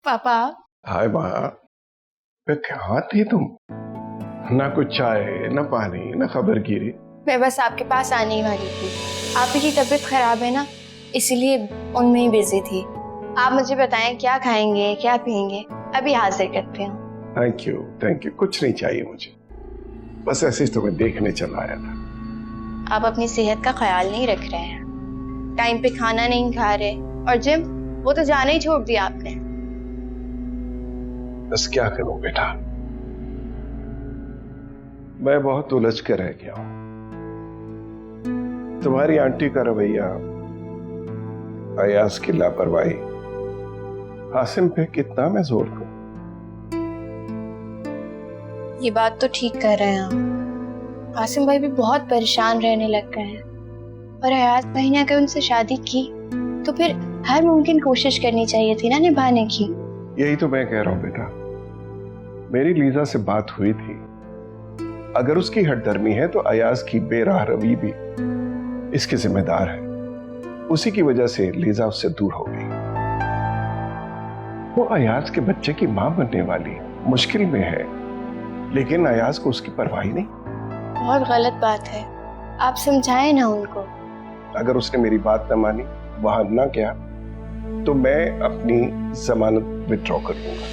पापा। हाय माँ, कहाँ थी तुम? ना कुछ चाय ना पानी ना खबर गिरी। मैं बस आपके पास आने ही वाली थी। आपकी की तबीयत खराब है ना, इसीलिए उनमें ही बिजी थी। आप मुझे बताएं क्या खाएंगे क्या पिएंगे, अभी हाजिर करते हैं। थैंक यू, कुछ नहीं चाहिए मुझे, बस ऐसे ही तुम्हें देखने चला आया था। आप अपनी सेहत का ख्याल नहीं रख रहे हैं, टाइम पे खाना नहीं खा रहे, और जिम वो तो जाना ही छोड़ दिया आपने। बस क्या करूं बेटा, मैं बहुत उलझ कर रह गया हूं। तुम्हारी आंटी का रवैया, अयाज की लापरवाही, हासिम पे कितना मैं जोर दूं? ये बात तो ठीक कर रहे हैं आप। हासिम भाई भी बहुत परेशान रहने लग गए हैं, और अयाज भाई ने अगर उनसे शादी की तो फिर हर मुमकिन कोशिश करनी चाहिए थी ना निभाने की। यही तो मैं कह रहा हूं बेटा, मेरी लीजा से बात हुई थी, अगर उसकी हठधर्मी है तो अयाज की बेराह रवि भी इसके जिम्मेदार है। उसी की वजह से लीजा उससे दूर हो गई। वो अयाज के बच्चे की मां बनने वाली मुश्किल में है, लेकिन अयाज को उसकी परवाह ही नहीं। बहुत गलत बात है, आप समझाएं ना उनको। अगर उसने मेरी बात न मानी, वहां ना गया, तो मैं अपनी जमानत विथड्रॉ कर दूंगा।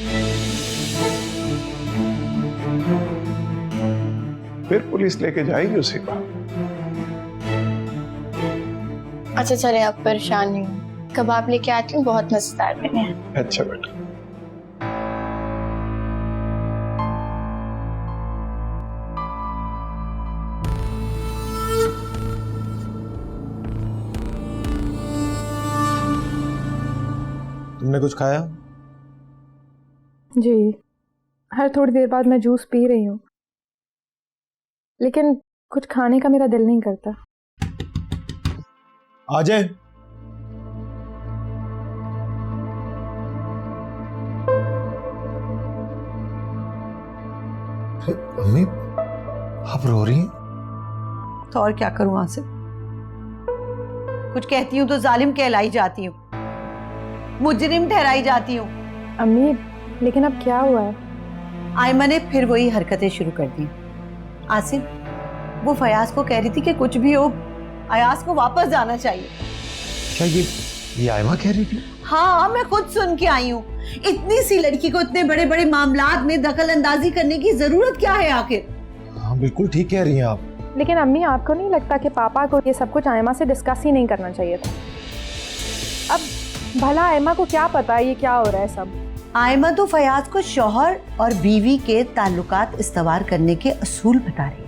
फिर पुलिस लेके जाएगी उसे बाहर। अच्छा चले, आप परेशान नहीं हो, कबाब लेके आती हूँ, बहुत मजेदार बने हैं। अच्छा बेटा। तुमने कुछ खाया? जी, हर थोड़ी देर बाद मैं जूस पी रही हूँ, लेकिन कुछ खाने का मेरा दिल नहीं करता। आ जाए। अम्मी, आप रो रही हैं? तो और क्या करूं आसिफ, कुछ कहती हूँ तो जालिम कहलाई जाती हूँ, मुजरिम ठहराई जाती हूँ। अम्मी, लेकिन अब क्या हुआ है? आयमा ने फिर वही हरकतें शुरू कर दी। आसिफ, वो फयाज को कह रही थी कि कुछ भी हो अयाज को वापस जाना चाहिए। क्या ये आयमा कह रही थी? हाँ, मैं खुद सुन के आई हूँ। इतनी सी लड़की को इतने बड़े बड़े मामलात में दखल अंदाजी करने की जरूरत क्या है आखिर? हाँ, बिल्कुल ठीक कह रही हैं आप। लेकिन अम्मी, आपको नहीं लगता कि पापा को ये सब कुछ आयमा से डिस्कस ही नहीं करना चाहिए था? अब भला आयमा को क्या पता ये क्या हो रहा है सब? आयमा तो फयाज को शौहर और बीवी के ताल्लुकात इस्तवार करने के असूल बता रही थी।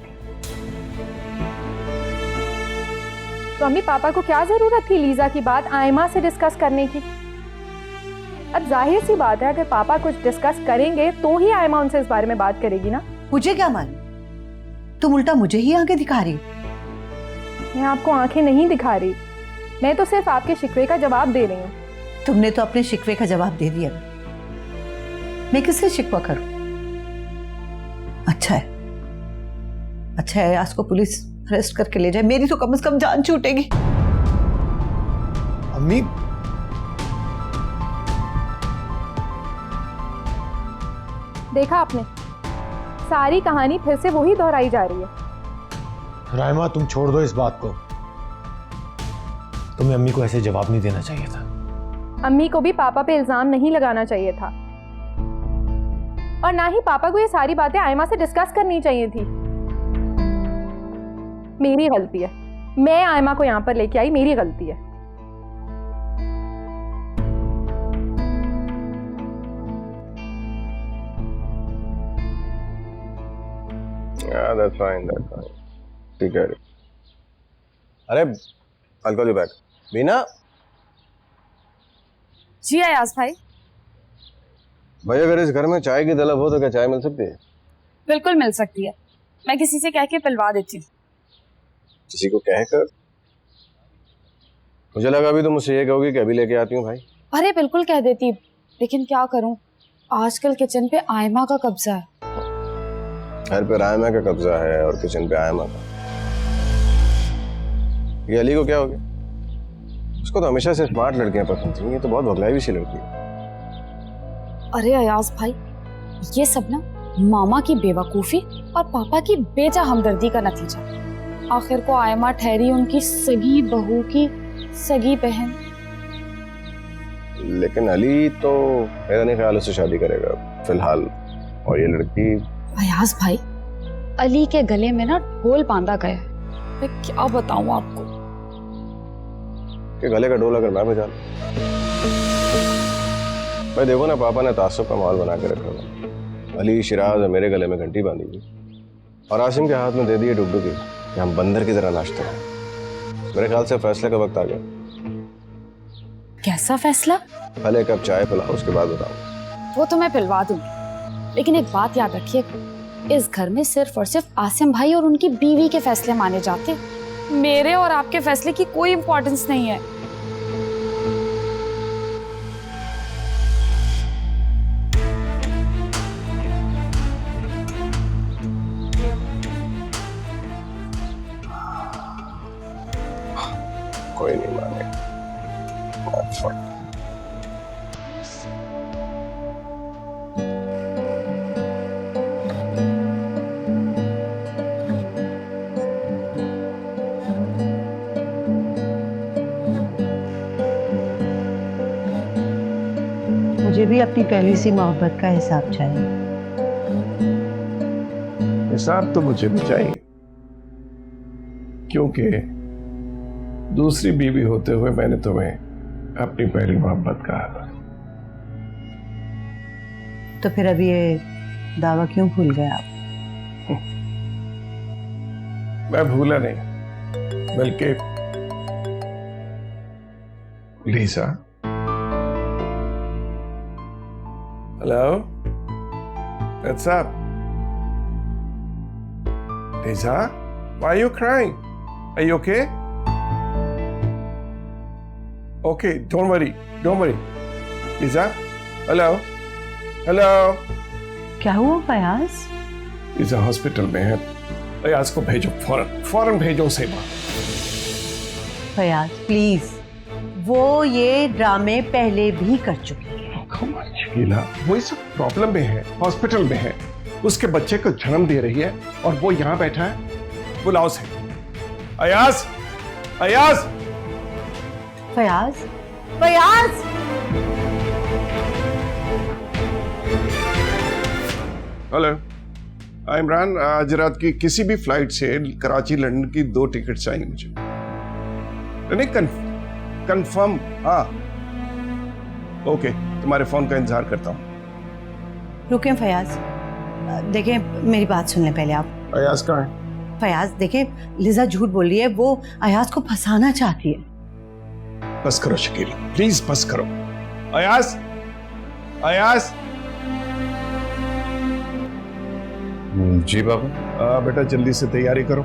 तो अम्मी, पापा को क्या जरूरत थी लीजा की बात आयमा से डिस्कस करने की? अब जाहिर सी बात है, अगर पापा कुछ डिस्कस करेंगे तो ही आयमा उनसे इस बारे में बात करेगी ना। मुझे क्या मालूम, तुम उल्टा मुझे ही आंखें दिखा रही हो। मैं आपको आंखें नहीं दिखा रही, मैं तो सिर्फ आपके शिकवे का जवाब दे रही हूँ। तुमने तो अपने शिकवे का जवाब दे दिया, मैं किससे शिकवा करूं? अच्छा है आज को पुलिस अरेस्ट करके ले जाए, मेरी तो कम से कम जान छूटेगी। अम्मी, देखा आपने, सारी कहानी फिर से वही दोहराई जा रही है। रायमा, तुम छोड़ दो इस बात को। तुम्हें अम्मी को ऐसे जवाब नहीं देना चाहिए था। अम्मी को भी पापा पे इल्जाम नहीं लगाना चाहिए था, और ना ही पापा को ये सारी बातें आयमा से डिस्कस करनी चाहिए थी। मेरी गलती है, मैं आयमा को यहां पर लेके आई, मेरी गलती है। That's fine. ठीक है। अरे I'll call you back. बीना। जी अयाज भाई। भाई, अगर इस घर में चाय की तलब हो तो क्या चाय मिल सकती है? बिल्कुल मिल सकती है, मैं किसी से कह के पिलवा देती हूँ। किसी को कहकर? मुझे लगा अभी तो मुझसे ये कहोगी कि अभी लेके आती हूँ भाई। अरे बिल्कुल कह देती, लेकिन क्या करूँ, आजकल किचन पे आयमा का कब्जा है। घर पे आयमा का कब्जा है और किचन पे आयमा का। ये अली को क्या हो गया? उसको तो हमेशा से स्मार्ट लड़कियां पसंद थी, ये तो बहुत भगलाई सी लड़की है। अरे अयाज भाई, ये सब ना मामा की बेवकूफी और पापा की बेजा हमदर्दी का नतीजा। आखिर को आयमा ठहरी उनकी सगी बहू की सगी बहन। लेकिन अली तो मेरा नहीं ख्याल उससे शादी करेगा फिलहाल, और ये लड़की। अयाज भाई, अली के गले में ना ढोल बांधा गया है। मैं क्या बताऊं आपको कि गले का ढोल अगर मैं बजा लूं। भाई देखो ना, पापा ने तासुब का माहौल बना के रखा था। अली, शिराज और मेरे गले में घंटी बांधी हुई और आसिम के हाथ में दे दिए डुबडुबी कि हम बंदर की तरह नाचते हैं। मेरे ख्याल से फैसले का वक्त आ गया। कैसा फैसला? पहले एक कप चाय पिलाओ, उसके बाद बताऊं। वो तो मैं पिलवा दूंगी, लेकिन एक बात याद रखिए, इस घर में सिर्फ और सिर्फ आसिम भाई और उनकी बीवी के फैसले माने जाते। मेरे और आपके फैसले की कोई इंपॉर्टेंस नहीं है। कोई नहीं मानेगा। मुझे भी अपनी पहली सी मोहब्बत का हिसाब चाहिए। हिसाब तो मुझे भी चाहिए, क्योंकि दूसरी बीवी होते हुए मैंने तुम्हें अपनी पहली मोहब्बत कहा था। तो फिर अभी ये दावा क्यों भूल गए आप? मैं भूला नहीं, बल्कि Lisa. Hello, what's up? Lisa, why are you crying? Are you okay? Okay, don't worry. Lisa, hello, hello. क्या हुआ फयाज? लीजा हॉस्पिटल में है, फयाज को भेजो, फौरन भेजो उसे वहां। फयाज प्लीज, वो ये ड्रामे पहले भी कर चुकी है। शकीला, वो इस प्रॉब्लम में है, हॉस्पिटल में है, उसके बच्चे को जन्म दे रही है और वो यहाँ बैठा है। बुलाओ से। अयाज, अयाज, फयाज, फयाज! हेलो, इमरान, आज रात की किसी भी फ्लाइट से कराची लंदन की 2 टिकट चाहिए मुझे। नहीं, कंफर्म। हाँ, ओके, तुम्हारे फोन का इंतजार करता हूँ। रुकें फयाज, देखें मेरी बात सुन लें पहले आप। अयाज कहाँ है? फयाज देखें, लिजा झूठ बोल रही है, वो अयाज को फंसाना चाहती है। बस करो शकीला, प्लीज बस करो। अयाज, अयाज। जी बाबा। बेटा जल्दी से तैयारी करो,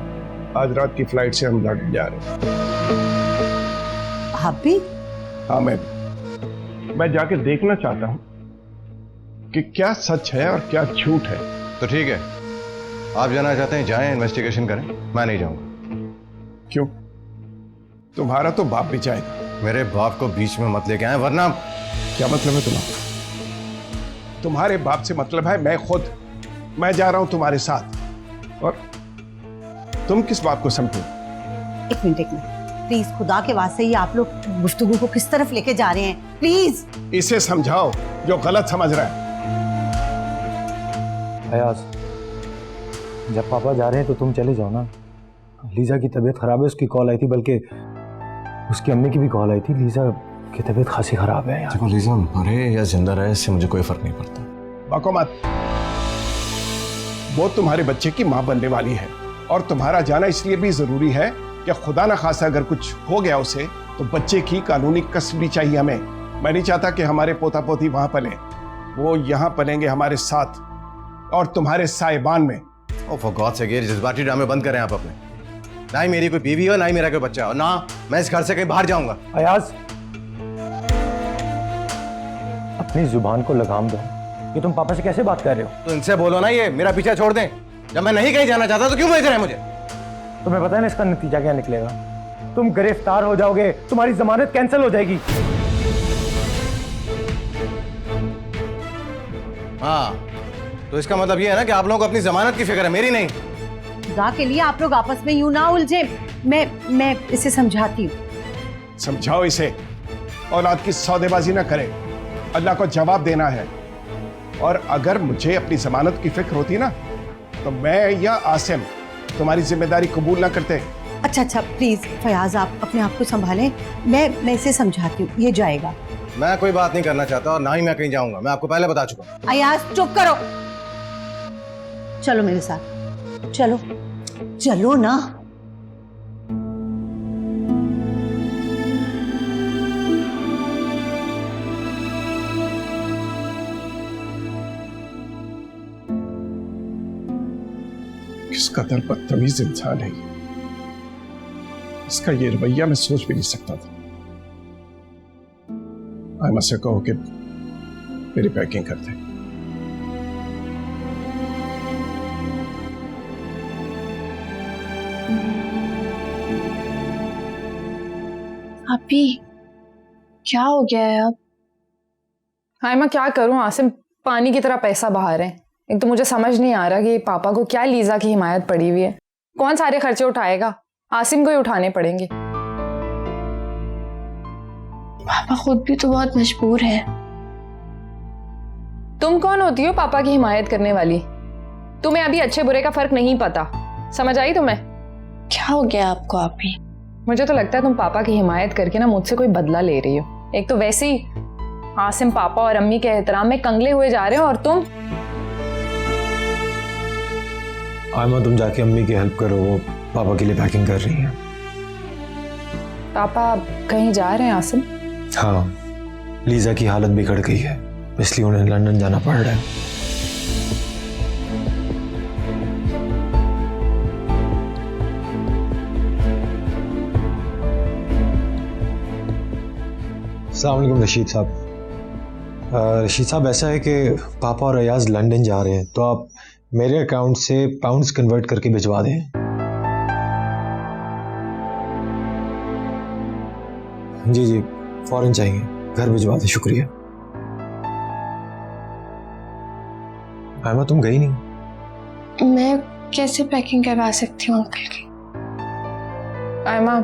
आज रात की फ्लाइट से हम लंदन जा रहे हैं। आप भी? हाँ, मैं जाके देखना चाहता हूँ कि क्या सच है और क्या झूठ है। तो ठीक है, आप जाना चाहते हैं जाएं, इन्वेस्टिगेशन करें, मैं नहीं जाऊंगा। क्यों? तुम्हारा तो बाप भी चाहेगा। मेरे बाप को बीच में मत लेके आए, वरना। क्या मतलब है तुम्हारा? तुम्हारे बाप से मतलब है मैं जा रहा हूं तुम्हारे साथ, और तुम किस बात को समझो? एक मिनट प्लीज, खुदा के वास्ते ही आप लोग गुफ्तगू को किस तरफ लेके जा रहे हैं? प्लीज इसे समझाओ जो गलत समझ रहा है। अयाज, जब पापा जा रहे हैं तो तुम चले जाओ ना। लीजा की तबीयत खराब है, उसकी कॉल आई थी, बल्कि उसकी अम्मी की भी कॉल आई थी। लीजा की तबीयत खासी खराब है यार। देखो, लीजा मरे या जिंदा रहे, इससे मुझे कोई फर्क नहीं पड़ता। बाको मत, वो तुम्हारे बच्चे की मां बनने वाली है, और तुम्हारा जाना इसलिए भी जरूरी है कि खुदा ना खासा अगर कुछ हो गया उसे, तो बच्चे की कानूनी कस्टडी चाहिए हमें। मैं नहीं चाहता कि हमारे पोता पोती वहां पले, वो यहाँ पलेंगे हमारे साथ और तुम्हारे साहिबान में। ओ फॉर गॉड से जज्बाती ड्रामे बंद करें आप अपने। ना ही मेरी कोई बीवी हो, ना ही मेरा कोई बच्चा हो, ना मैं इस घर से कहीं बाहर जाऊंगा। अयाज, अपनी जुबान को लगाम दो। ये तुम पापा से कैसे बात कर रहे हो? तो इनसे बोलो ना, ये मेरा पीछा छोड़ दें। जब मैं नहीं कहीं जाना चाहता तो क्यों भेज रहे हैं मुझे? तुम्हें पता है ना इसका नतीजा क्या निकलेगा? तुम गिरफ्तार हो जाओगे, तुम्हारी जमानत कैंसिल हो जाएगी। हाँ, तो इसका मतलब ये है ना कि आप लोगों को अपनी जमानत की फिक्र है, मेरी नहीं। खुदा के लिए आप लोग आपस में यूं ना उलझे। मैं इसे समझाती हूँ। समझाओ इसे, औलाद की सौदेबाजी ना करे, अल्लाह को जवाब देना है। और अगर मुझे अपनी जमानत की फिक्र होती ना तो मैं या आसिम तुम्हारी जिम्मेदारी कबूल ना करते। अच्छा प्लीज फयाज, आप अपने आप को संभालें। मैं इसे समझाती हूँ, ये जाएगा। मैं कोई बात नहीं करना चाहता और ना ही मैं कहीं जाऊंगा, मैं आपको पहले बता चुका हूं। अयाज चुप करो, चलो मेरे साथ, चलो चलो ना। किस कदर बदतमीज इंसान है, इसका ये रवैया मैं सोच भी नहीं सकता था। आयमा से कहो कि मेरी पैकिंग कर दे। अभी क्या हो गया है अब? हाय मैं क्या करूं, आसिम पानी की तरह पैसा बहा रहे हैं। एक तो मुझे समझ नहीं आ रहा कि पापा को क्या लीजा की हिमायत पड़ी हुई है। कौन सारे खर्चे उठाएगा? आसिम को ही उठाने पड़ेंगे। पापा खुद भी तो बहुत मजबूर है। तुम कौन होती हो पापा की हिमायत करने वाली? तुम्हें अभी अच्छे बुरे का फर्क नहीं पता, समझ आई तुम्हें? क्या हो गया आपको अभी? मुझे तो लगता है तुम पापा की हिमायत करके ना मुझसे कोई बदला ले रही हो। एक तो वैसे ही आसिम पापा और अम्मी के एहतराम में कंगले हुए जा रहे हो, और तुम आयमा तुम जाके अम्मी की हेल्प करो, वो पापा के लिए पैकिंग कर रही हैं। पापा कहीं जा रहे हैं आसिम? हाँ, लीजा की हालत बिगड़ गई है, इसलिए उन्हें लंदन जाना पड़ रहा है। अस्सलाम वालेकुम रशीद साहब। रशीद साहब, ऐसा है कि पापा और अयाज लंदन जा रहे हैं, तो आप मेरे अकाउंट से पाउंड्स कन्वर्ट करके भिजवा दें। जी फौरन चाहिए, घर भिजवा दें। शुक्रिया। आयमा तुम गई नहीं? मैं कैसे पैकिंग करवा सकती हूँ अंकल की? आयमा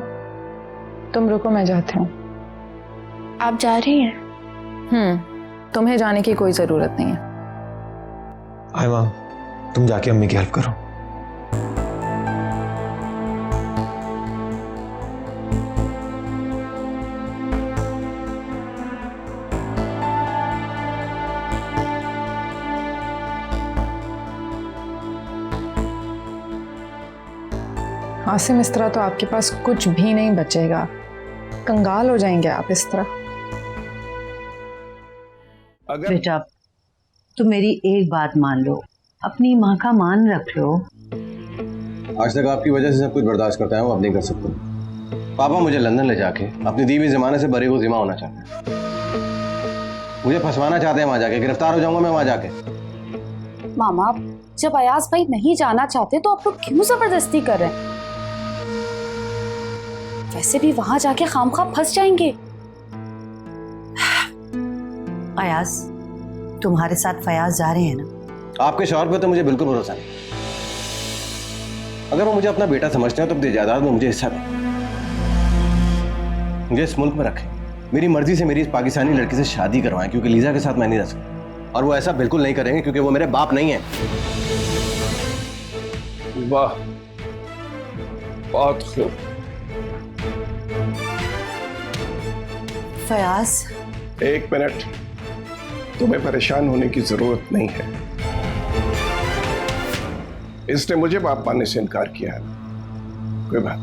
तुम रुको, मैं जाती हूँ। आप जा रही हैं? तुम्हें जाने की कोई जरूरत नहीं है। आयमा तुम जाके अम्मी की हेल्प करो। आसिम इस तरह तो आपके पास कुछ भी नहीं बचेगा, कंगाल हो जाएंगे आप इस तरह। अगर बेटा तुम मेरी एक बात मान लो, अपनी माँ का मान रख लो। आज तक आपकी वजह से सब कुछ बर्दाश्त करता है, वो अब नहीं कर सकता। पापा मुझे लंदन ले जाके अपनी दी हुई जमाने से बरी को जिम्मा होना चाहते हैं। मुझे फंसवाना चाहते हैं, वहां जाके गिरफ्तार हो जाऊंगा मैं वहां जाके। मामा जब अयाज भाई नहीं जाना चाहते तो आप लोग क्यों जबरदस्ती कर रहे हैं? वैसे भी वहां जाके खामखा फंस जाएंगे। अयाज तुम्हारे साथ फयाज जा रहे हैं ना? आपके शौहर पे तो मुझे बिल्कुल भरोसा नहीं। अगर वो मुझे अपना बेटा समझते हैं तो अपनी जायदाद में मुझे हिस्सा दें, मुझे इस मुल्क में रखें, मेरी मर्जी से मेरी इस पाकिस्तानी लड़की से शादी करवाएं, क्योंकि लीजा के साथ मैं नहीं रह सकता। और वो ऐसा बिल्कुल नहीं करेंगे क्योंकि वो मेरे बाप नहीं है। वाह, बहुत खूब। फयाज एक मिनट, तुम्हें परेशान होने की जरूरत नहीं है। इसने मुझे बाप मानने से इनकार किया है, कोई बात,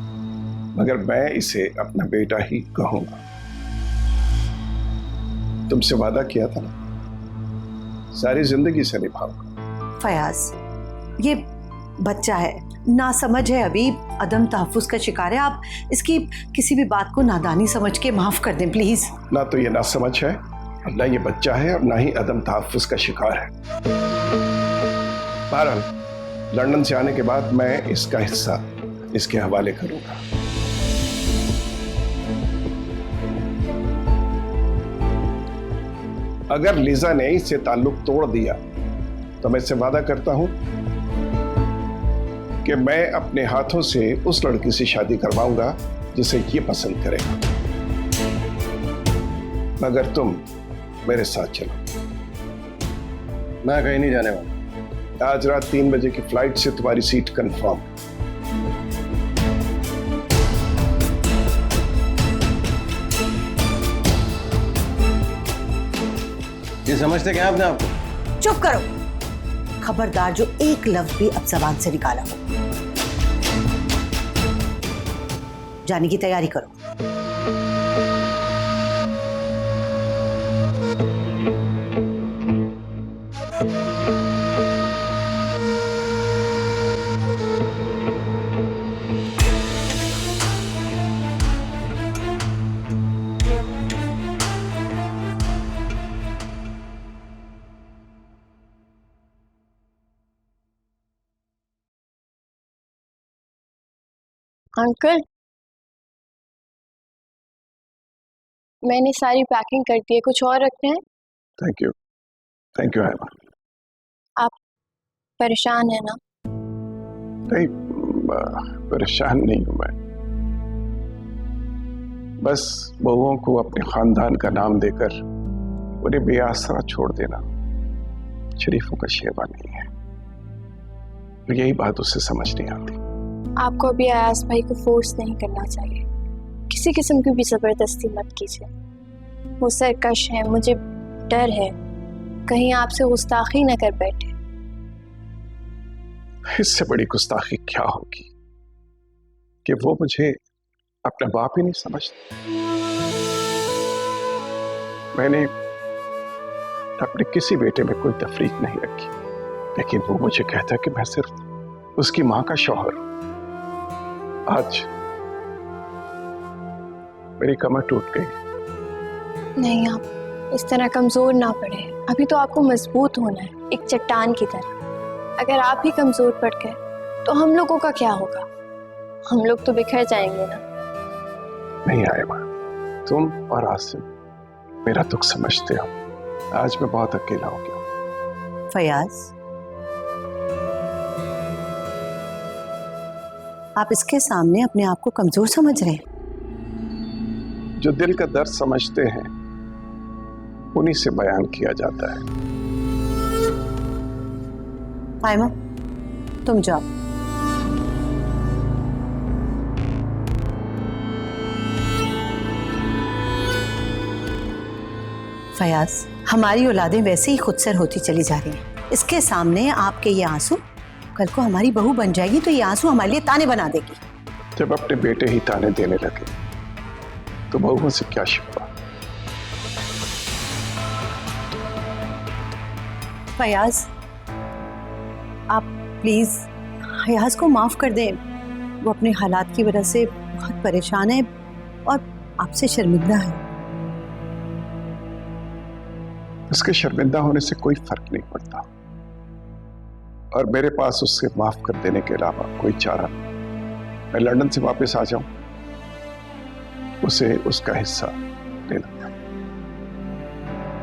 मगर मैं इसे अपना बेटा ही कहूंगा। तुमसे वादा किया था ना, सारी जिंदगी से निभाऊंगा। फयाज ये बच्चा है, ना समझ है, अभी अदम तहफ्फुज का शिकार है। आप इसकी किसी भी बात को नादानी समझ के माफ कर दें प्लीज। ना तो ये ना समझ है, और ना ये बच्चा है, और ना ही अदम तहफ्फुज का शिकार है। बहरहाल लंदन से आने के बाद मैं इसका हिस्सा इसके हवाले करूंगा। अगर लीजा ने इससे ताल्लुक तोड़ दिया तो मैं इससे वादा करता हूं कि मैं अपने हाथों से उस लड़की से शादी करवाऊंगा जिसे ये पसंद करेगा, मगर तुम मेरे साथ चलो। मैं कहीं नहीं जाने वाला। आज रात 3 बजे की फ्लाइट से तुम्हारी सीट कंफर्म। ये समझते क्या अपने आप को? चुप करो, खबरदार जो एक लफ्ज भी अब जबान से निकाला हो। जाने की तैयारी करो। अंकल, मैंने सारी पैकिंग कर दी है, कुछ और रखते हैं? Thank you Aima. आप परेशान है ना? नहीं, परेशान नहीं हूं मैं। बस बहुओं को अपने खानदान का नाम देकर उन्हें बेआसरा छोड़ देना शरीफों का शेवा नहीं है। तो यही बात उससे समझ नहीं आती। आपको अभी अयाज भाई को फोर्स नहीं करना चाहिए, किसी किस्म की भी जबरदस्ती मत कीजिए। वो सरकश है, मुझे डर है कहीं आपसे गुस्ताखी न कर बैठे। इससे बड़ी गुस्ताखी क्या होगी कि वो मुझे अपना बाप ही नहीं समझती। मैंने अपने किसी बेटे में कोई तफरीक नहीं रखी, लेकिन वो मुझे कहता कि मैं सिर्फ उसकी मां का शौहर हूं। आज मेरी कमर टूट गई। नहीं, आप इस तरह कमजोर ना पड़े। अभी तो आपको मजबूत होना है, एक चट्टान की तरह। अगर आप ही कमजोर पड़ गए तो हम लोगों का क्या होगा? हम लोग तो बिखर जाएंगे ना। नहीं आयमा, तुम और आसिम मेरा दुख समझते हो। आज मैं बहुत अकेला हो गया हूं। फयाज, आप इसके सामने अपने आप को कमजोर समझ रहे हैं? जो दिल का दर्द समझते हैं उन्हीं से बयान किया जाता है। आयमा, तुम जाओ। फयाज, हमारी औलादें वैसे ही खुदसर होती चली जा रही हैं। इसके सामने आपके ये आंसू, कल को हमारी बहू बन जाएगी तो ये आंसू हमारे लिए ताने बना देगी। जब अपने बेटे ही ताने देने लगे तो बहुओं से क्या शिकवा। फयाज, आप प्लीज फयाज को माफ कर दें। वो अपने हालात की वजह से बहुत परेशान है और आपसे शर्मिंदा है। इसके शर्मिंदा होने से कोई फर्क नहीं पड़ता और मेरे पास उससे माफ कर देने के अलावा कोई चारा नहीं। मैं लंदन से वापस आ जाऊं, उसे उसका हिस्सा दे दूंगा।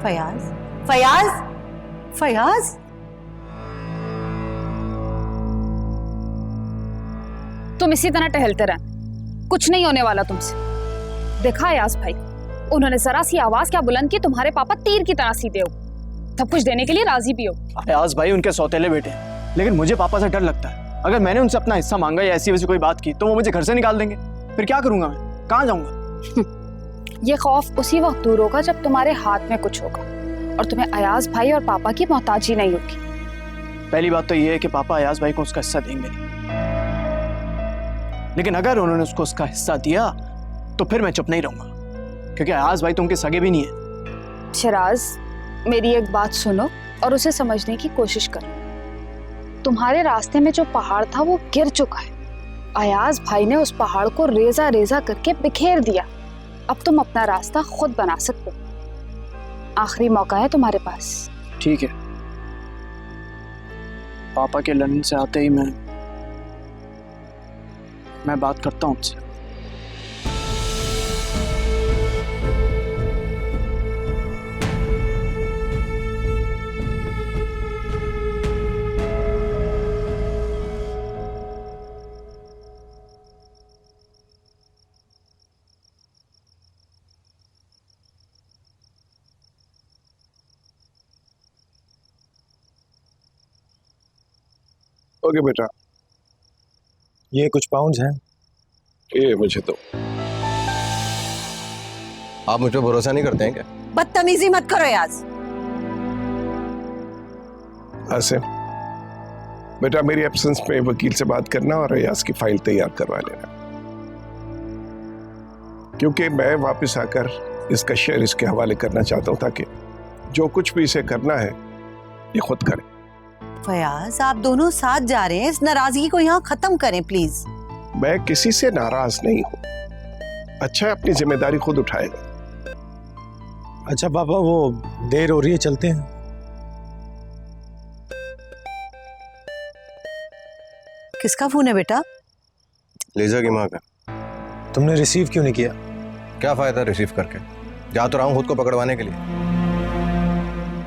फयाज, फयाज, फयाज, तुम इसी तरह टहलते रह, कुछ नहीं होने वाला तुमसे। देखा अयाज भाई, उन्होंने जरा सी आवाज क्या बुलंद की, तुम्हारे पापा तीर की तरह सीधे हो, सब कुछ देने के लिए राजी भी हो। अयाज भाई उनके सौतेले बेटे, लेकिन मुझे पापा से डर लगता है। अगर मैंने उनसे अपना हिस्सा मांगा या ऐसी वैसी कोई बात की तो वो मुझे घर से निकाल देंगे। फिर क्या करूंगा मैं, कहाँ जाऊंगा? ये खौफ उसी वक्त दूर होगा जब तुम्हारे हाथ में कुछ होगा और तुम्हें अयाज भाई और पापा की मोहताजी नहीं होगी। पहली बात तो ये है कि पापा अयाज भाई को उसका हिस्सा देंगे नहीं, लेकिन अगर उन्होंने उसको उसका हिस्सा दिया तो फिर मैं चुप नहीं रहूंगा, क्योंकि अयाज भाई तो उनके सगे भी नहीं है। शिराज, मेरी एक बात सुनो और उसे समझने की कोशिश करो। तुम्हारे रास्ते में जो पहाड़ था वो गिर चुका है। अयाज भाई ने उस पहाड़ को रेजा रेजा करके बिखेर दिया। अब तुम अपना रास्ता खुद बना सकते हो। आखिरी मौका है तुम्हारे पास। ठीक है, पापा के लंदन से आते ही मैं बात करता हूँ उनसे। ओके बेटा, ये कुछ पाउंड्स हैं। ये मुझे तो आप मुझ पर भरोसा नहीं करते हैं क्या? बदतमीजी मत करो याज। आसिम, बेटा मेरी एब्सेंस में वकील से बात करना और अयाज की फाइल तैयार करवा लेना, क्योंकि मैं वापस आकर इसका शेयर इसके हवाले करना चाहता हूं ताकि जो कुछ भी इसे करना है ये खुद करे। फयाज, आप दोनों साथ जा रहे हैं, इस नाराजगी को यहाँ खत्म करें प्लीज। मैं किसी से नाराज नहीं हूं। अच्छा है, अपनी जिम्मेदारी खुद उठाएगा। अच्छा पापा, वो देर हो रही है, चलते हैं। किसका फोन है बेटा? लीजा की माँ का। तुमने रिसीव क्यों नहीं किया? क्या फायदा रिसीव करके, जा तो रहा हूँ खुद को पकड़वाने के लिए।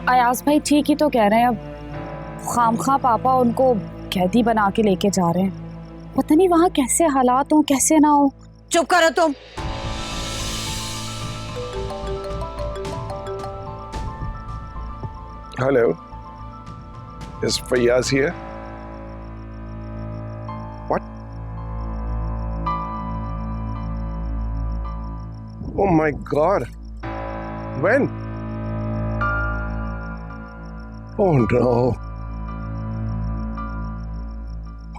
अयाज भाई ठीक ही तो कह रहे हैं, अब खामखा पापा उनको कैदी बना के लेके जा रहे हैं। पता नहीं वहां कैसे हालात हो कैसे ना हो। चुप करो तुम। Hello, is Fayaz here? What? Oh my God, when? Oh no.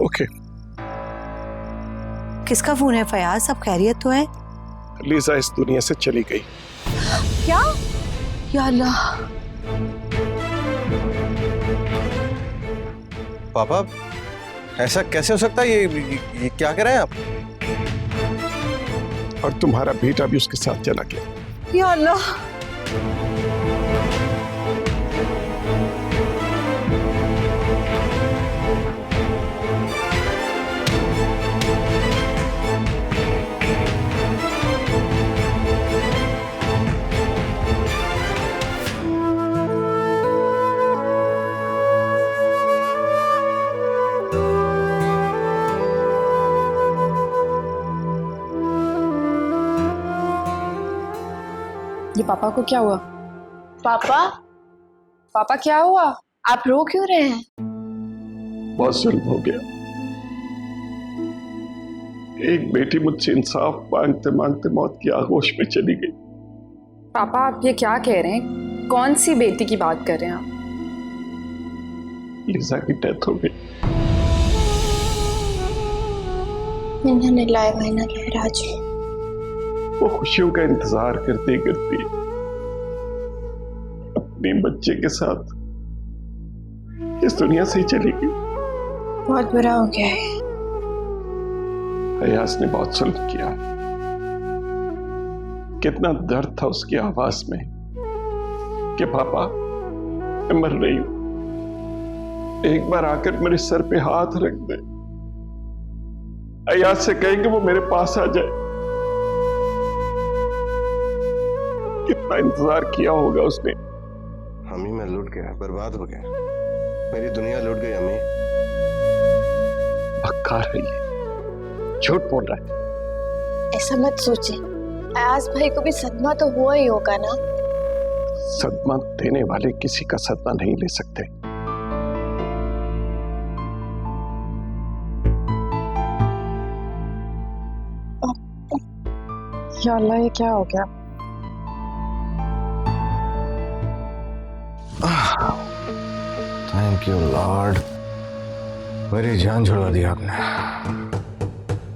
Okay, किसका फोन है फयाज? सब खैरियत तो है? लीजा इस दुनिया से चली गई। क्या? या अल्लाह। पापा, ऐसा कैसे हो सकता है? ये क्या कह रहे हैं आप? और तुम्हारा बेटा भी उसके साथ चला गया। या अल्लाह। ये पापा को क्या हुआ? पापा, पापा क्या हुआ? आप रो क्यों रहे हैं? बहुत जुल्म हो गया। एक बेटी मुझसे इंसाफ मांगते मांगते मौत की आगोश में चली गई। पापा आप ये क्या कह रहे हैं? कौन सी बेटी की बात कर रहे हैं आप? लीजा की डेथ हो गई। इन्होंने लाए महीना लहराज। वो खुशियों का इंतजार करते करते अपने बच्चे के साथ इस दुनिया से ही चली गई। बहुत बुरा हो गया है। अयाज ने बहुत जुल्म किया। कितना दर्द था उसकी आवाज में कि पापा मैं मर रही हूं, एक बार आकर मेरे सर पे हाथ रख दे, अयाज से कहेंगे वो मेरे पास आ जाए। कितना इंतजार किया होगा उसने। अम्मी मैं लुट गया, बर्बाद हो गया, मेरी दुनिया लुट गई अम्मी। बक्कार है ये, झूठ बोल रहा है। ऐसा मत सोचिए, अयाज भाई को भी सदमा तो हुआ ही होगा ना। सदमा देने वाले किसी का सदमा नहीं ले सकते। या अल्लाह ये क्या हो गया? थैंक यू लॉर्ड, मेरी जान छुड़वा दी आपने।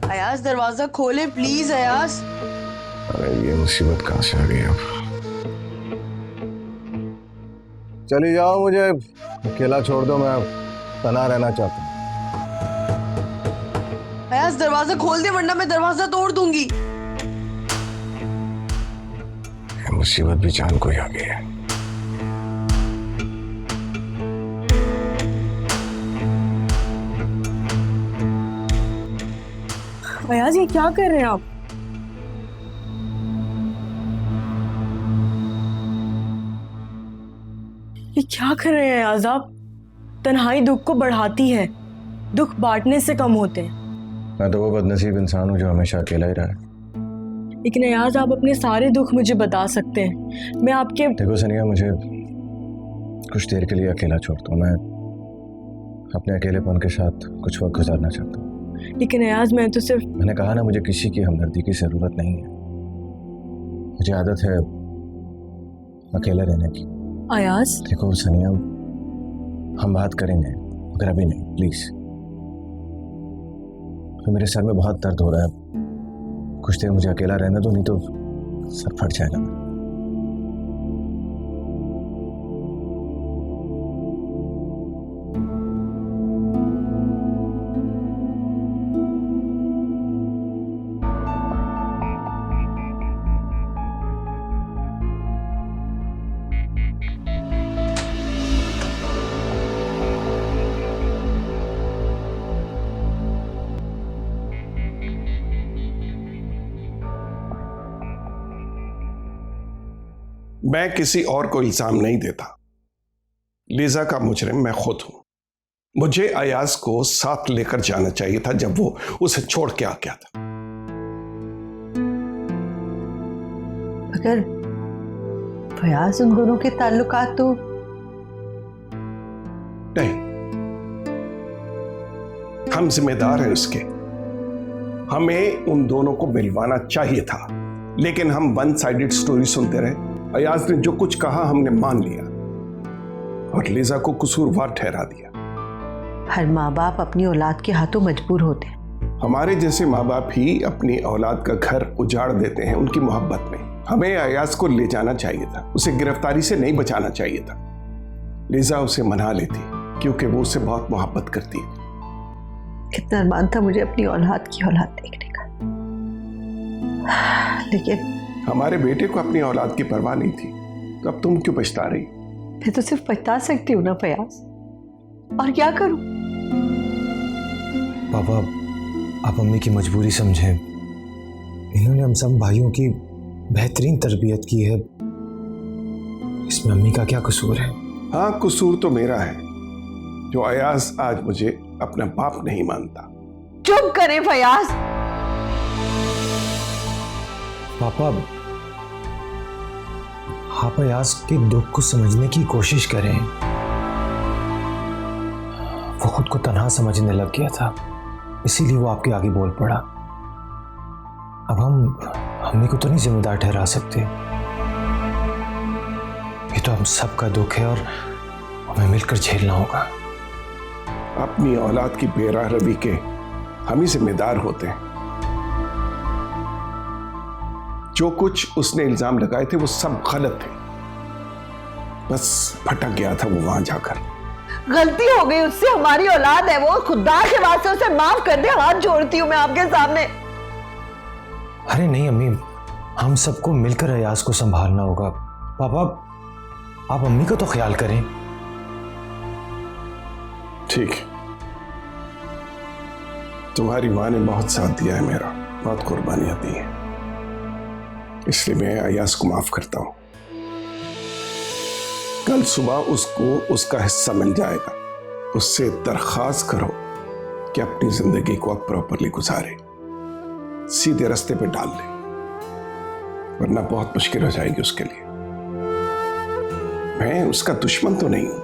अयाज दरवाजा खोले प्लीज अयाज। अरे ये मुसीबत कहां से आ गई अब? चली जाओ, मुझे अकेला छोड़ दो, मैं तना रहना चाहता हूँ। अयाज दरवाजा खोल दे वरना मैं दरवाजा तोड़ दूंगी। ये मुसीबत भी जान को ही आ गई है। अयाज ये क्या कर रहे हैं आप? ये क्या कर रहे हैं अयाज आप? तन्हाई दुख को बढ़ाती है, दुख बांटने से कम होते हैं। मैं तो वो बदनसीब इंसान हूँ जो हमेशा अकेला ही रहा है। लेकिन अयाज आप अपने सारे दुख मुझे बता सकते हैं, मैं आपके। देखो सनिया, मुझे कुछ देर के लिए अकेला छोड़ दो, मैं अपने अकेलेपन के साथ कुछ वक्त गुजारना चाहता हूँ। लेकिन अयाज मैं तो सिर्फ मैंने कहा ना, मुझे किसी की हमदर्दी की जरूरत नहीं है। मुझे आदत है अकेले रहने की। अयाज देखो सनिया, हम बात करेंगे मगर अभी नहीं, प्लीज। तो मेरे सर में बहुत दर्द हो रहा है, कुछ देर मुझे अकेला रहने दो, नहीं तो सर फट जाएगा मेरा। मैं किसी और को इल्जाम नहीं देता। लीजा का मुजरिम मैं खुद हूं। मुझे अयाज को साथ लेकर जाना चाहिए था जब वो उसे छोड़ के आ गया था। मगर फयाज उन दोनों के ताल्लुकात तो नहीं, हम जिम्मेदार हैं उसके। हमें उन दोनों को मिलवाना चाहिए था, लेकिन हम वन साइडेड स्टोरी सुनते रहे। अयाज ने जो कुछ कहा हमने मान लिया और लीजा को कसूरवार ठहरा दिया। हर माँ बाप अपनी औलाद के हाथों मजबूर होते हैं। हमारे जैसे माँ बाप ही अपनी औलाद का घर उजाड़ देते हैं उनकी मोहब्बत में। हमें अयाज को ले जाना चाहिए था, उसे गिरफ्तारी से नहीं बचाना चाहिए था। लीजा उसे मना लेती क्योंकि वो उससे बहुत मोहब्बत करती है। कितना अरमान था मुझे अपनी औलाद की औलाद देखने का, लेकिन हमारे बेटे को अपनी औलाद की परवाह नहीं थी, तो अब तुम क्यों पछता रही? मैं तो सिर्फ पछता सकती हूँ ना फयाज, और क्या करूं? पापा, आप अम्मी की मजबूरी समझें। इन्होंने हम सब भाइयों की बेहतरीन तरबियत की है, इसमें अम्मी का क्या कसूर है? हाँ, कसूर तो मेरा है जो अयाज आज मुझे अपना बाप नहीं मानता। चुप करें फयाज। पापा, आप अयाज के दुख को समझने की कोशिश करें। वो खुद को तन्हा समझने लग गया था, इसीलिए वो आपके आगे बोल पड़ा। अब हम अम्मी को तो नहीं जिम्मेदार ठहरा सकते। ये तो हम सबका दुख है और हमें मिलकर झेलना होगा। अपनी औलाद की बेराह रवी के हम ही जिम्मेदार होते हैं। जो कुछ उसने इल्जाम लगाए थे वो सब गलत थे, बस भटक गया था वो वहां जाकर। गलती हो गई उससे, हमारी औलाद है वो, खुदा के वास्ते उसे माफ कर दे, हाथ जोड़ती हूँ मैं आपके सामने। अरे नहीं अम्मी, हम सबको मिलकर अयाज को संभालना होगा। पापा, आप अम्मी का तो ख्याल करें। ठीक है, तुम्हारी माँ ने बहुत साथ दिया है मेरा, बहुत कुर्बानियां दी हैं, इसलिए मैं अयाज को माफ करता हूं। कल सुबह उसको उसका हिस्सा मिल जाएगा। उससे दरखास्त करो कि अपनी जिंदगी को अब प्रॉपरली गुजारे, सीधे रास्ते पे डाल ले, वरना बहुत मुश्किल हो जाएगी उसके लिए। मैं उसका दुश्मन तो नहीं हूं।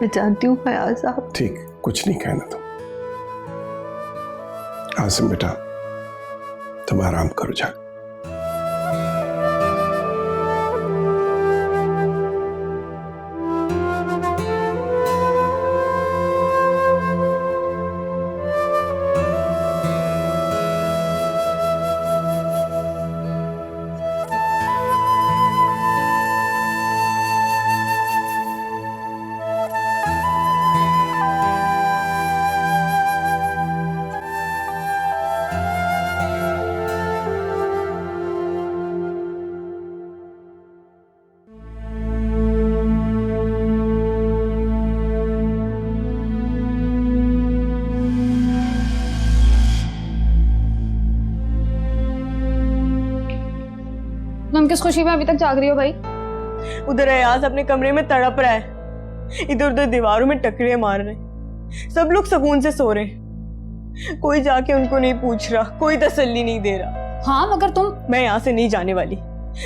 मैं जानती हूँ फयाज साहब। ठीक, कुछ नहीं कहना तुम। आसिम बेटा, तुम आराम करो जा। तुम किस खुशी में अभी तक जाग रही हो भाई? उधर अयाज अपने कमरे में तड़प रहा है, इधर उधर दीवारों में टकरे मार रहे, सब लोग सुकून से सो रहे हैं। कोई जाके उनको नहीं पूछ रहा, कोई तसल्ली नहीं दे रहा। हाँ मगर तुम। मैं यहाँ से नहीं जाने वाली,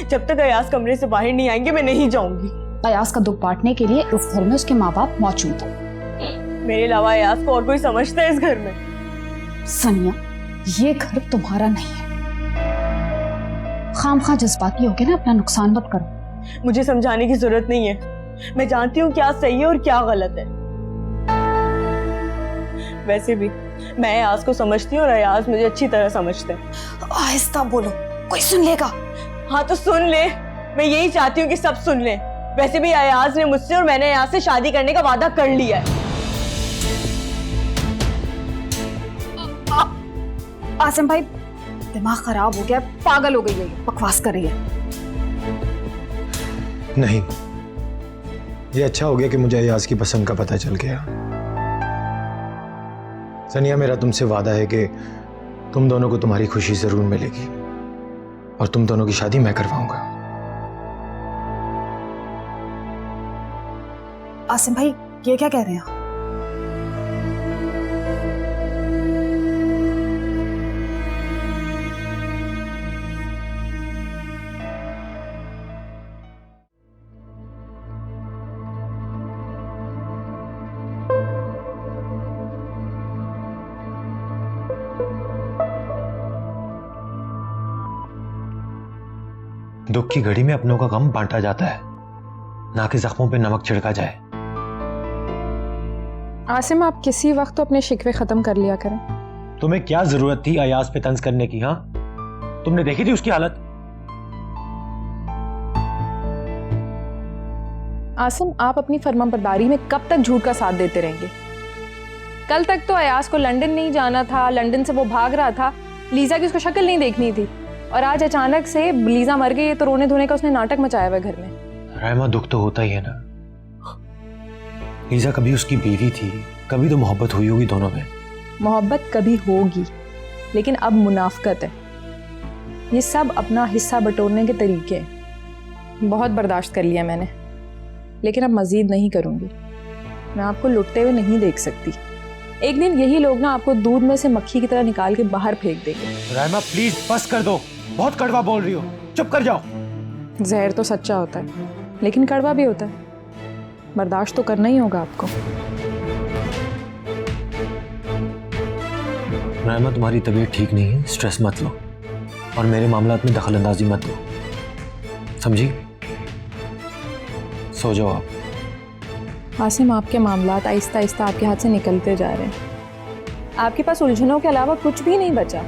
जब तक अयाज कमरे से बाहर नहीं आएंगे मैं नहीं जाऊंगी। अयाज का दुख बांटने के लिए इस घर में उसके माँ बाप मौजूद हैं। मेरे अलावा अयाज को और कोई समझता है इस घर में? सनिया, ये घर तुम्हारा नहीं है। खामखा जज्बाती होके ना अपना नुकसान मत करो। मुझे समझाने की जरूरत नहीं है, मैं जानती हूँ क्या सही है और क्या गलत है। वैसे भी मैं अयाज को समझती हूँ और अयाज मुझे अच्छी तरह समझते हैं। आहिस्ता बोलो, कोई सुन लेगा। हाँ तो सुन ले, मैं यही चाहती हूँ कि सब सुन ले। वैसे भी अयाज ने मुझसे और मैंने अयाज से शादी करने का वादा कर लिया है। आसिम भाई, दिमाग खराब हो गया, पागल हो गई है, बकवास कर रही है। नहीं, ये अच्छा हो गया कि मुझे अयाज की पसंद का पता चल गया। सनिया, मेरा तुमसे वादा है कि तुम दोनों को तुम्हारी खुशी जरूर मिलेगी और तुम दोनों की शादी मैं करवाऊंगा। आसिम भाई, ये क्या कह रहे हैं? दुख की घड़ी में अपनों का गम बांटा जाता है, ना कि जख्मों पे नमक छिड़का जाए। आसिम, आप किसी वक्त तो अपने शिकवे खत्म कर लिया करें। तुम्हें क्या जरूरत थी अयाज पे तंज करने की? हाँ, तुमने देखी थी उसकी हालत। आसिम, आप अपनी फर्माबरदारी में कब तक झूठ का साथ देते रहेंगे? कल तक तो अयाज को लंदन नहीं जाना था, लंदन से वो भाग रहा था, लीजा की उसको शक्ल नहीं देखनी थी, और आज अचानक से लीजा मर गई तो रोने धोने का उसने नाटक मचाया हुआ घर में। रहमा, दुख तो होता ही है ना। लीजा कभी उसकी बीवी थी, कभी तो मोहब्बत हुई होगी दोनों में। मोहब्बत कभी होगी, लेकिन अब मुनाफकत है। ये सब अपना हिस्सा बटोरने के तरीके हैं। बहुत बर्दाश्त कर लिया मैंने, लेकिन अब मजीद नहीं करूंगी। मैं आपको लुटते हुए नहीं देख सकती। एक दिन यही लोग ना आपको दूध में से मक्खी की तरह निकाल के बाहर फेंक देंगे। रहमा, प्लीज बस कर दो, बहुत कड़वा बोल रही हो, चुप कर जाओ। जहर तो सच्चा होता है, लेकिन कड़वा भी होता है। बर्दाश्त तो करना ही होगा आपको। रहमा, तुम्हारी तबीयत ठीक नहीं है, स्ट्रेस मत लो और मेरे मामलात में दखल अंदाजी मत दो, समझी? सो जाओ आप। आसिम, आपके मामलात आहिस्ता आहिस्ता आपके हाथ से निकलते जा रहे हैं। आपके पास उलझनों के अलावा कुछ भी नहीं बचा।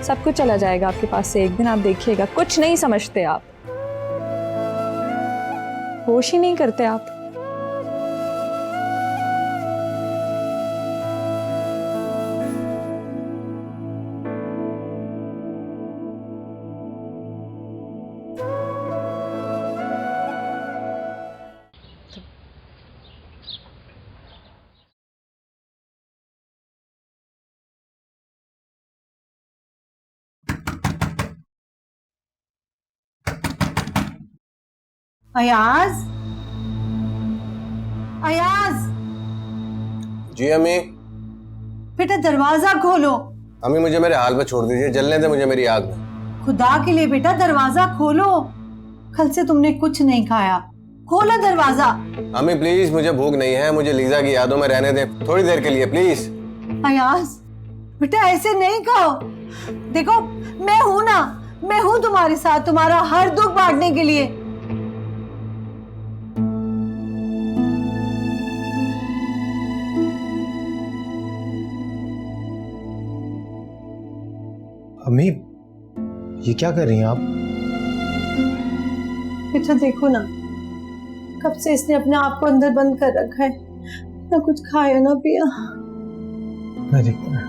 सब कुछ चला जाएगा आपके पास से, एक दिन आप देखिएगा। कुछ नहीं समझते आप, होश ही नहीं करते आप। अयाज, अयाज, जी अम्मी। बेटा दरवाजा खोलो। अम्मी, मुझे मेरे हाल पे छोड़ दीजिए, जलने दे मुझे मेरी आग में। खुदा के लिए बेटा दरवाजा खोलो। कल से तुमने कुछ नहीं खाया, खोलो दरवाजा। अम्मी प्लीज, मुझे भूख नहीं है, मुझे लीजा की यादों में रहने दें थोड़ी देर के लिए प्लीज। अयाज, बेटा ऐसे नहीं कहो। देखो, मैं हूं ना, मैं हूं तुम्हारे साथ, तुम्हारा हर दुख बांटने के लिए। अम्मी, ये क्या कर रही हैं आप? बेटा देखो ना, कब से इसने अपने आप को अंदर बंद कर रखा है, ना कुछ खाया ना पिया। मैं देखता हूं।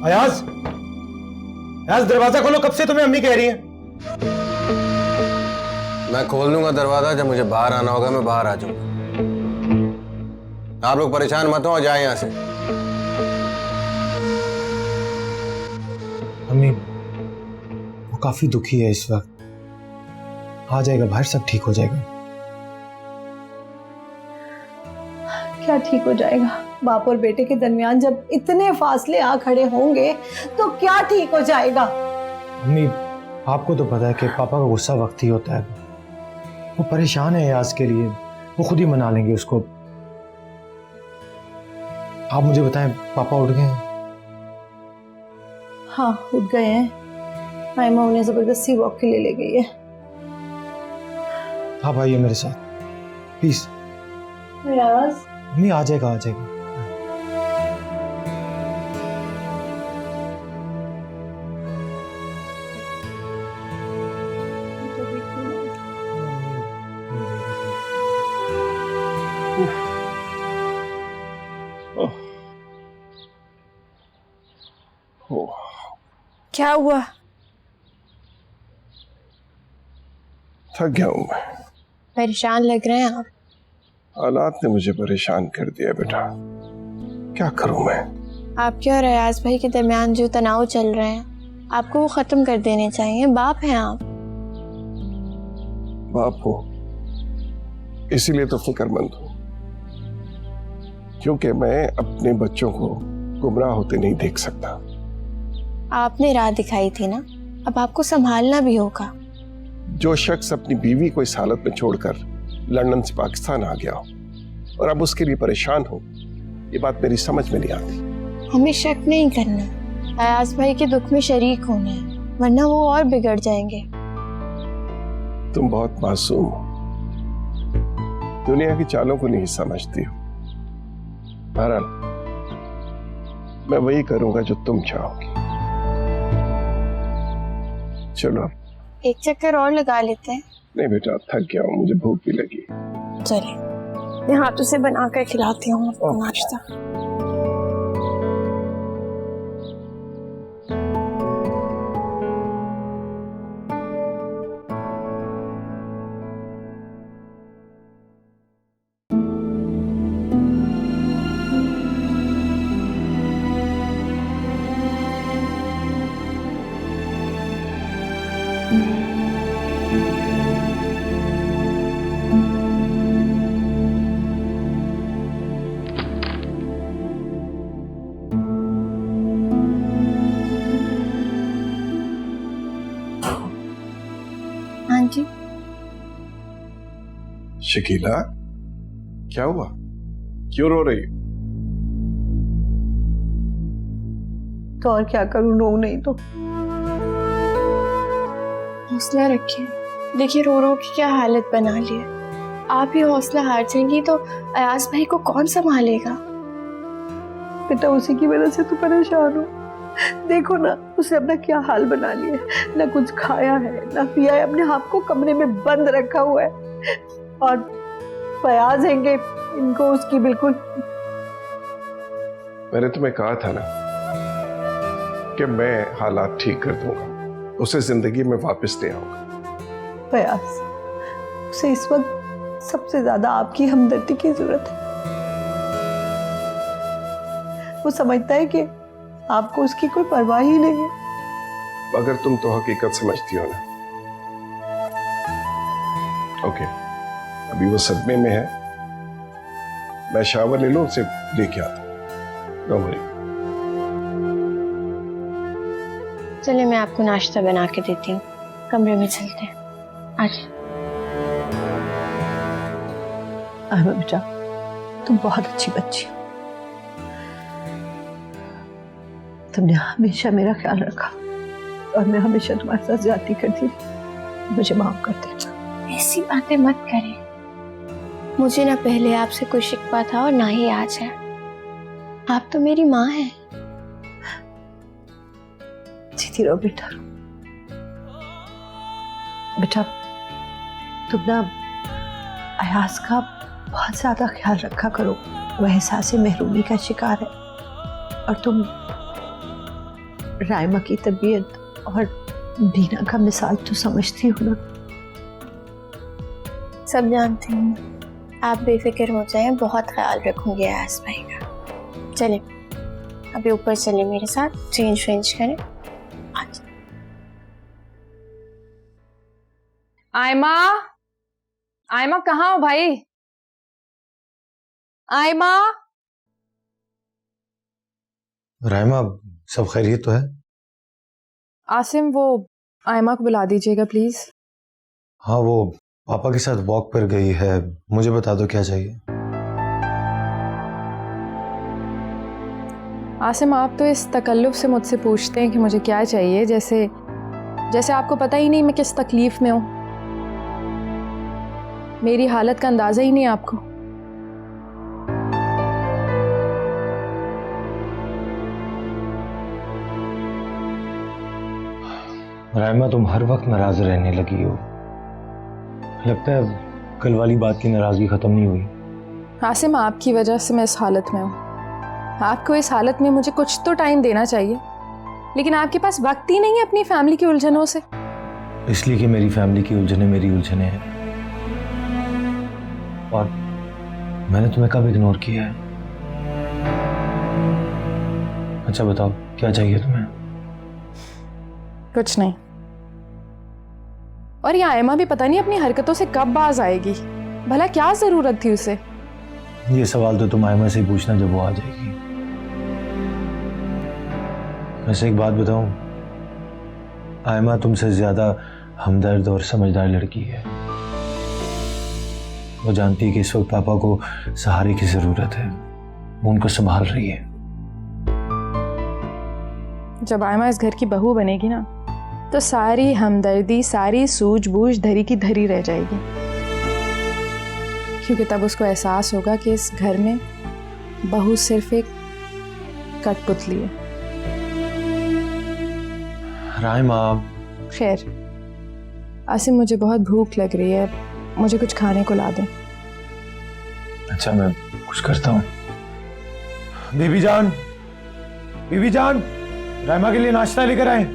अयाज, अयाज दरवाजा खोलो, कब से तुम्हें अम्मी कह रही है? मैं खोल दूंगा दरवाजा, जब मुझे बाहर आना होगा मैं बाहर आ जाऊंगा। आप लोग परेशान मत हो, जाए यहाँ से। अम्मी, वो काफी दुखी है इस वक्त। आ जाएगा बाहर, सब ठीक हो जाएगा। क्या ठीक हो जाएगा? बाप और बेटे के दरमियान जब इतने फासले आ खड़े होंगे तो क्या ठीक हो जाएगा? अम्मी, आपको तो पता है कि पापा का गुस्सा वक्त ही होता है। वो परेशान है आज के लिए, वो खुद ही मना लेंगे उसको। आप मुझे बताएं, पापा उठ गए हैं? हाँ उठ गए हैं। आयमा उन्हें जबरदस्ती वॉक के लिए ले गई है। आप आइए मेरे साथ प्लीज। अयाज नहीं, आ जाएगा आ जाएगा। क्या हुआ? थक गया हूं मैं। परेशान लग रहे हैं आप। हालात ने मुझे परेशान कर दिया बेटा, क्या करूं मैं। आपके और अयाज भाई के दरमियान जो तनाव चल रहे हैं, आपको वो खत्म कर देने चाहिए। बाप हैं आप। बाप हो इसीलिए तो फिक्रमंद हूं, क्योंकि मैं अपने बच्चों को गुमराह होते नहीं देख सकता। आपने राह दिखाई थी ना, अब आपको संभालना भी होगा। जो शख्स अपनी बीवी को इस हालत में छोड़कर लंदन से पाकिस्तान आ गया हो और अब उसके लिए परेशान हो, ये बात मेरी समझ में नहीं आती। हमें शक नहीं करना, अयाज भाई के दुख में शरीक होना है, वरना वो और बिगड़ जाएंगे। तुम बहुत मासूम हो, दुनिया की चालों को नहीं समझती हो। बहरहाल मैं वही करूंगा जो तुम चाहोगी। चलो एक चक्कर और लगा लेते हैं। नहीं बेटा, थक गया हूँ, मुझे भूख भी लगी। चलिए, मैं हाथों से बनाकर खिलाती हूँ आपको नाश्ता। हाँ जी। शकीला, क्या हुआ? क्यों रो रही हो? तो और क्या करूं, रो नहीं तो। हौसला रखिए। देखिए रो रो की क्या हालत बना ली है। आप ही हौसला हार जाएंगी तो अयाज भाई को कौन संभालेगा? बेटा उसी की वजह से तो परेशान हो। देखो ना उसने अपना क्या हाल बना लिया, ना कुछ खाया है ना पिया है, अपने आप को कमरे में बंद रखा हुआ है। और फयाज हैंगे, इनको उसकी बिल्कुल। मैंने तुम्हें कहा था ना कि मैं हालात ठीक कर दूंगा, उसे जिंदगी में वापस ले आऊंगा। फयाज उसे इस वक्त सबसे ज्यादा आपकी हमदर्दी की जरूरत है। वो समझता है कि आपको उसकी कोई परवाह ही नहीं है। मगर तुम तो हकीकत समझती हो ना। ओके, अभी वो सदमे में है, मैं शावर ले लूं, उसे लेके आता हूं। Don't worry. चलिए मैं आपको नाश्ता बना के देती हूँ, कमरे में चलते हैं। आज आयमा बेटा तुम बहुत अच्छी बच्ची हो, तुमने हमेशा मेरा ख्याल रखा और मैं हमेशा तुम्हारे साथ ज्यादती करती थी। मुझे माफ कर दे। ऐसी बातें मत करें। मुझे ना पहले आपसे कोई शिकवा था और ना ही आज है। आप तो मेरी माँ हैं। जीती रहो बेटा। बेटा तुम ना अयाज का बहुत ज्यादा ख्याल रखा करो, वो एहसास महरूमी का शिकार है। और तुम रायमा की तबीयत और दीना का मिसाल तो समझती हो ना। सब जानती हूँ, आप बेफिक्र हो जाएं, बहुत ख्याल रखूंगी अयाज भाई का। चलिए अभी ऊपर चलिए मेरे साथ, चेंज वेंज करें। आज आयमा, आयमा कहाँ हो भाई? आयमा। रायमा, सब खैरियत तो है? आसिम, वो आयमा को बुला दीजिएगा प्लीज। हाँ, वो पापा के साथ वॉक पर गई है, मुझे बता दो क्या चाहिए। आसिम, आप तो इस तकल्लुफ़ से मुझसे पूछते हैं कि मुझे क्या चाहिए, जैसे जैसे आपको पता ही नहीं मैं किस तकलीफ़ में हूँ। मेरी हालत का अंदाज़ा ही नहीं आपको। राइमा, तुम हर वक्त नाराज रहने लगी हो। लगता है कल वाली बात की नाराजगी खत्म नहीं हुई। आसिम, आपकी वजह से मैं इस हालत में हूँ। आपको इस हालत में मुझे कुछ तो टाइम देना चाहिए, लेकिन आपके पास वक्त ही नहीं है अपनी फैमिली की उलझनों से। इसलिए कि मेरी फैमिली की उलझने मेरी उलझने हैं। और मैंने तुम्हें कब इग्नोर किया है? अच्छा बताओ, क्या चाहिए तुम्हें? कुछ नहीं। और ये आयमा भी पता नहीं अपनी हरकतों से कब बाज आएगी। भला क्या जरूरत थी उसे? ये सवाल तो तुम आयमा से ही पूछना जब वो आ जाएगी। वैसे एक बात बताऊं, आयमा तुमसे ज्यादा हमदर्द और समझदार लड़की है। वो जानती है कि इस वक्त पापा को सहारे की जरूरत है, वो उनको संभाल रही है। जब आयमा इस घर की बहू बनेगी ना, तो सारी हमदर्दी, सारी सूझबूझ धरी की धरी रह जाएगी, क्योंकि तब उसको एहसास होगा कि इस घर में बहू सिर्फ एक कठपुतली है। राइमा, खैर आसिम, मुझे बहुत भूख लग रही है, मुझे कुछ खाने को ला दें। अच्छा, मैं कुछ करता हूँ। बीबी जान, बीबी जान, राइमा के लिए नाश्ता लेकर आए।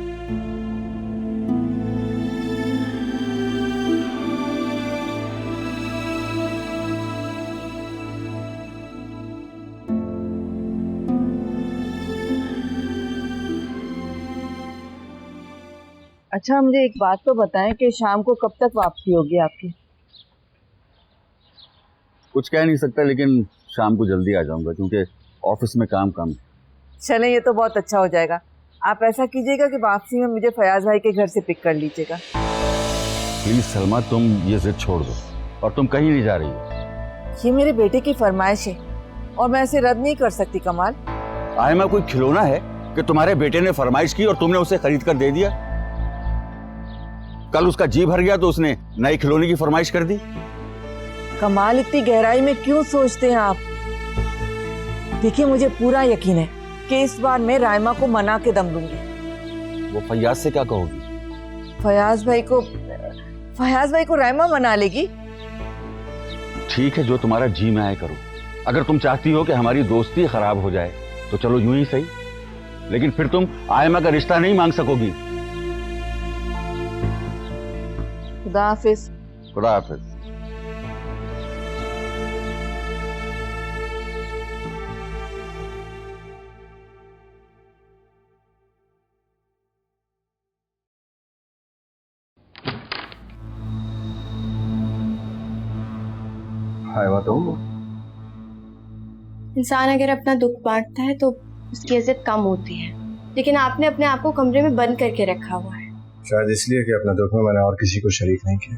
अच्छा, मुझे एक बात तो बताएं कि शाम को कब तक वापसी होगी आपकी? कुछ कह नहीं सकता, लेकिन शाम को जल्दी आ जाऊंगा क्योंकि ऑफिस में काम है। चलें, ये तो बहुत अच्छा हो जाएगा। आप ऐसा कीजिएगा कि वापसी में मुझे फयाज भाई के घर से पिक कर लीजिएगा। प्लीज सलमा, तुम ये जिद छोड़ दो और तुम कहीं नहीं जा रही हो। ये मेरे बेटे की फरमाइश है और मैं इसे रद्द नहीं कर सकती। कमाल, आयमा कोई खिलौना है कि तुम्हारे बेटे ने फरमाइश की और तुमने उसे खरीद कर दे दिया? कल उसका जी भर गया तो उसने नए खिलौने की फरमाइश कर दी। कमाल, इतनी गहराई में क्यों सोचते हैं आप? देखिए, मुझे पूरा यकीन है कि इस बार मैं राइमा को मना के दम दूंगी। वो फयाज से क्या कहोगी? फयाज भाई को राइमा मना लेगी। ठीक है, जो तुम्हारा जी में आए करो। अगर तुम चाहती हो कि हमारी दोस्ती खराब हो जाए तो चलो यूं ही सही, लेकिन फिर तुम आयमा का रिश्ता नहीं मांग सकोगी। खुदा हाफिज। खुदा हाफिज। आयमा, तो इंसान अगर अपना दुख बांटता है तो उसकी इज्जत कम होती है, लेकिन आपने अपने आप को कमरे में बंद करके रखा हुआ है। शायद इसलिए कि अपने दुख में मैंने और किसी को शरीक नहीं किया।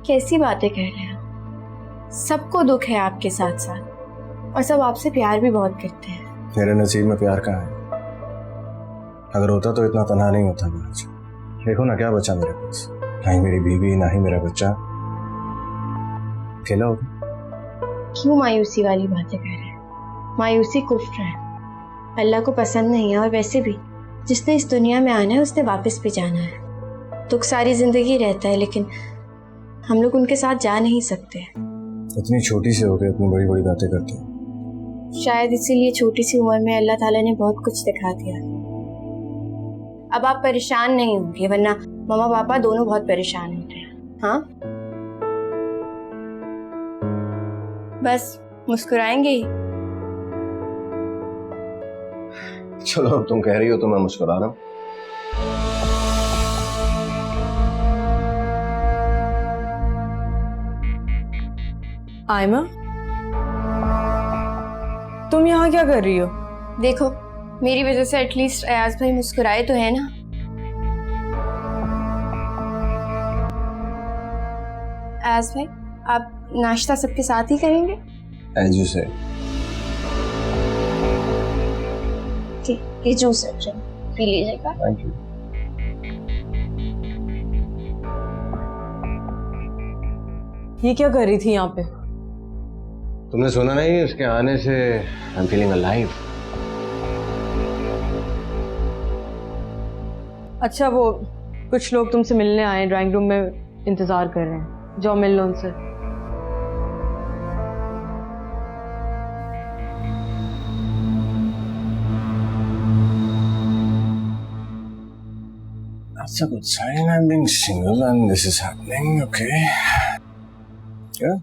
कैसी बातें कह रहे हैं? सबको दुख है आपके साथ साथ, और सब आपसे प्यार भी बहुत करते हैं। मेरे नसीब में प्यार कहाँ है? अगर होता तो इतना तन्हा नहीं होता मैं आज। देखो ना, क्या बचा मेरे पास? ना ही मेरी बीवी, ना ही मेरा बच्चा। अकेला हो गया। क्यों मायूसी वाली बातें कह रहे हैं? मायूसी कुफ्र है, अल्लाह को पसंद नहीं है। और वैसे भी जिसने इस दुनिया में आना है उसने वापस भी जाना है। दुख सारी जिंदगी रहता है, लेकिन हम लोग उनके साथ जा नहीं सकते। इतनी छोटी सी हो गई, इतनी बड़ी बड़ी बातें करते हैं। शायद इसीलिए छोटी सी उम्र में अल्लाह ताला ने बहुत कुछ दिखा दिया। अब आप परेशान नहीं होंगे, वरना मम्मा पापा दोनों बहुत परेशान होते हैं। हाँ, बस मुस्कुराएंगे ही। चलो, अब तुम कह रही हो तो मैं मुस्कुरा रहा हूं। आयमा, तुम यहाँ क्या कर रही हो? देखो, मेरी वजह से एटलीस्ट अयाज भाई मुस्कुराए तो है ना। अयाज भाई, आप नाश्ता सबके साथ ही करेंगे? एज यू से। ठीक, ये जूस रख रही हूँ, पी लीजिएगा। Thank you. ये क्या कर रही थी यहाँ पे? तुमने सुना नहीं, उसके आने से आई एम फीलिंग अलाइव। अच्छा, वो कुछ लोग तुमसे मिलने आए, ड्राइंग रूम में इंतजार कर रहे हैं, जाओ मिल लो उनसे। That's a good sign. I'm being single and this is happening. Okay. Yeah.